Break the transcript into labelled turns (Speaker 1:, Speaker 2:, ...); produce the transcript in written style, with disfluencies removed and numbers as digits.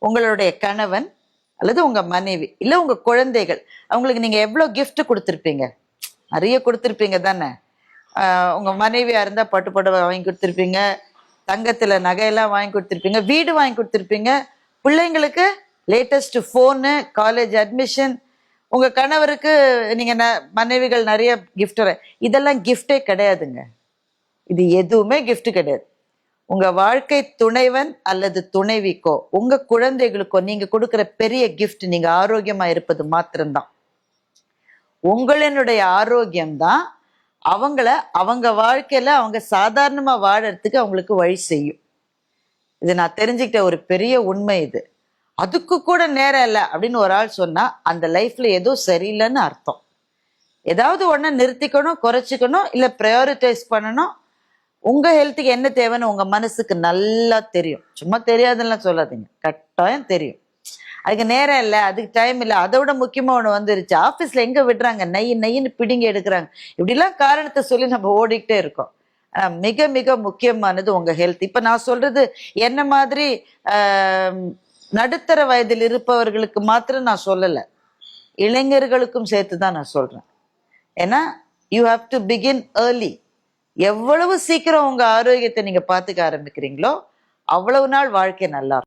Speaker 1: உங்களுடைய கணவன் அல்லது உங்க மனைவி இல்ல உங்க குழந்தைகள், அவங்களுக்கு நீங்க எவ்வளவு gift கொடுத்துருப்பீங்க? நிறைய கொடுத்துருப்பீங்க தானே. உங்க மனைவியா இருந்தா பட்டு புடவை வாங்கி கொடுத்துருப்பீங்க, தங்கத்துல நகையெல்லாம் வாங்கி கொடுத்துருப்பீங்க, வீடு வாங்கி கொடுத்துருப்பீங்க, பிள்ளைங்களுக்கு லேட்டஸ்ட் போனு, காலேஜ் அட்மிஷன், உங்க கணவருக்கு நீங்க மனைவிகள் நிறைய gift. இதெல்லாம் gift-ஏ கிடையாதுங்க. இது எதுவுமே gift கிடையாது. உங்க வாழ்க்கை துணைவன் அல்லது துணைவிக்கோ உங்க குழந்தைகளுக்கோ நீங்க கொடுக்கிற பெரிய gift நீங்க ஆரோக்கியமா இருப்பது மாத்திரம்தான். உங்களினுடைய ஆரோக்கியம்தான் அவங்கள அவங்க வாழ்க்கையில அவங்க சாதாரணமா வாழறதுக்கு அவங்களுக்கு வழி செய்யும். இது நான் தெரிஞ்சுக்கிட்ட ஒரு பெரிய உண்மை. இது அதுக்கு கூட நேரம் இல்லை அப்படின்னு ஒரு ஆள் சொன்னா அந்த லைஃப்ல ஏதோ சரியில்லைன்னு அர்த்தம். ஏதாவது ஒண்ணு நிறுத்திக்கணும், குறைச்சிக்கணும், இல்ல ப்ரையாரிட்டைஸ் பண்ணணும். உங்க ஹெல்த்துக்கு என்ன தேவைன்னு உங்க மனசுக்கு நல்லா தெரியும். சும்மா தெரியாதுன்னு சொல்லாதீங்க, கட்டாயம் தெரியும். அதுக்கு நேரம் இல்லை, அதுக்கு டைம் இல்லை, அதை விட முக்கியமா ஒண்ணு வந்துருச்சு, ஆபீஸ்ல எங்க விடுறாங்க, நெய்ன்னு பிடிங்க எடுக்கிறாங்க, இப்படிலாம் காரணத்தை சொல்லி நம்ம ஓடிக்கிட்டே இருக்கோம். மிக மிக முக்கியமானது உங்க ஹெல்த். இப்ப நான் சொல்றது என்ன மாதிரி நடுத்தர வயதில் இருப்பவர்களுக்கு மாத்திரம் நான் சொல்லல, இளைஞர்களுக்கும் சேர்த்து தான் நான் சொல்றேன். ஏன்னா you have to begin early. எவ்வளவு சீக்கிரம் உங்க ஆரோக்கியத்தை நீங்க பாத்துக்க ஆரம்பிக்கிறீங்களோ அவ்வளவு நாள் வாழ்க்கை நல்லா இருக்கும்.